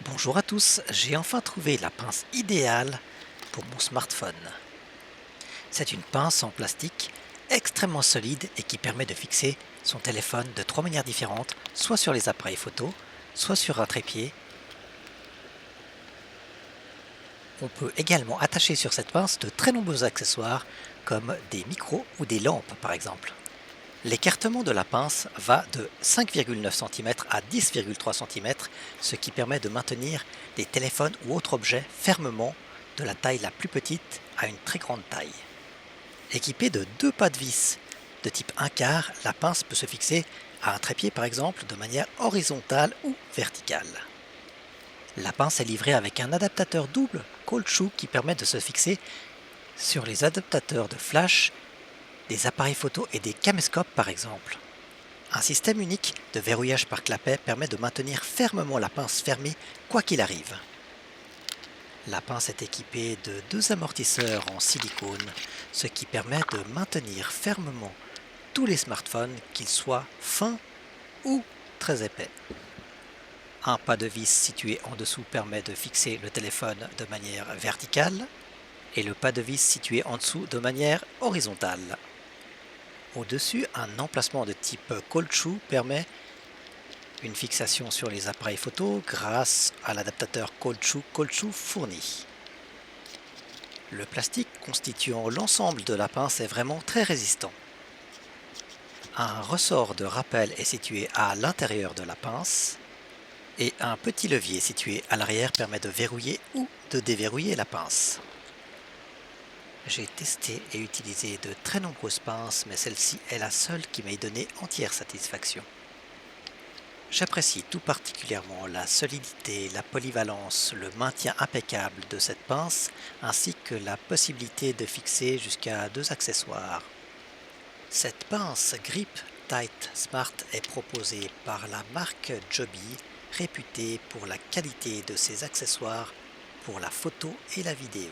Bonjour à tous, j'ai enfin trouvé la pince idéale pour mon smartphone. C'est une pince en plastique extrêmement solide et qui permet de fixer son téléphone de trois manières différentes, soit sur les appareils photo, soit sur un trépied. On peut également attacher sur cette pince de très nombreux accessoires comme des micros ou des lampes par exemple. L'écartement de la pince va de 5,9 cm à 10,3 cm, ce qui permet de maintenir des téléphones ou autres objets fermement de la taille la plus petite à une très grande taille. Équipée de deux pas de vis de type 1/4, la pince peut se fixer à un trépied par exemple de manière horizontale ou verticale. La pince est livrée avec un adaptateur double cold shoe qui permet de se fixer sur les adaptateurs de flash des appareils photo et des caméscopes par exemple. Un système unique de verrouillage par clapet permet de maintenir fermement la pince fermée quoi qu'il arrive. La pince est équipée de deux amortisseurs en silicone, ce qui permet de maintenir fermement tous les smartphones, qu'ils soient fins ou très épais. Un pas de vis situé en dessous permet de fixer le téléphone de manière verticale et le pas de vis situé en dessous de manière horizontale. Au-dessus, un emplacement de type cold shoe permet une fixation sur les appareils photo grâce à l'adaptateur cold shoe fourni. Le plastique constituant l'ensemble de la pince est vraiment très résistant. Un ressort de rappel est situé à l'intérieur de la pince et un petit levier situé à l'arrière permet de verrouiller ou de déverrouiller la pince. J'ai testé et utilisé de très nombreuses pinces, mais celle-ci est la seule qui m'ait donné entière satisfaction. J'apprécie tout particulièrement la solidité, la polyvalence, le maintien impeccable de cette pince, ainsi que la possibilité de fixer jusqu'à deux accessoires. Cette pince Grip Tight Smart est proposée par la marque Joby, réputée pour la qualité de ses accessoires pour la photo et la vidéo.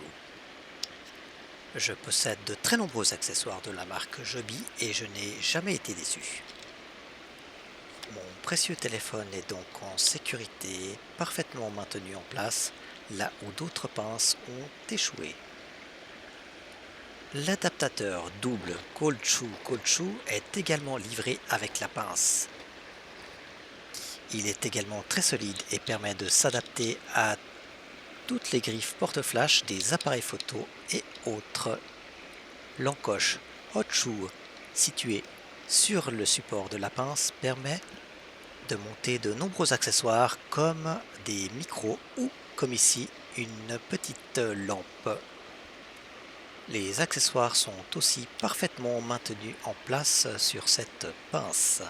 Je possède de très nombreux accessoires de la marque Joby et je n'ai jamais été déçu. Mon précieux téléphone est donc en sécurité, parfaitement maintenu en place, là où d'autres pinces ont échoué. L'adaptateur double cold shoe est également livré avec la pince. Il est également très solide et permet de s'adapter à toutes les griffes porte-flash des appareils photo et autres. L'encoche hot shoe située sur le support de la pince permet de monter de nombreux accessoires comme des micros ou, comme ici, une petite lampe. Les accessoires sont aussi parfaitement maintenus en place sur cette pince.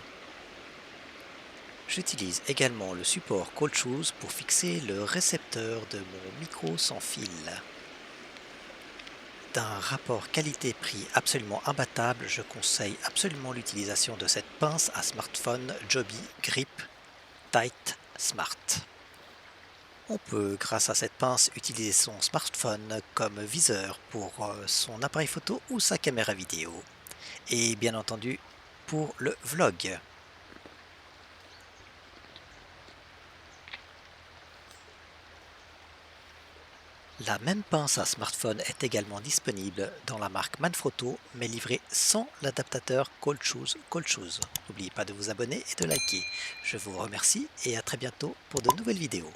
J'utilise également le support cold shoes pour fixer le récepteur de mon micro sans fil. D'un rapport qualité-prix absolument imbattable, je conseille absolument l'utilisation de cette pince à smartphone Joby Grip Tight Smart. On peut, grâce à cette pince, utiliser son smartphone comme viseur pour son appareil photo ou sa caméra vidéo. Et bien entendu, pour le vlog. La même pince à smartphone est également disponible dans la marque Manfrotto, mais livrée sans l'adaptateur Cold Shoes. N'oubliez pas de vous abonner et de liker. Je vous remercie et à très bientôt pour de nouvelles vidéos.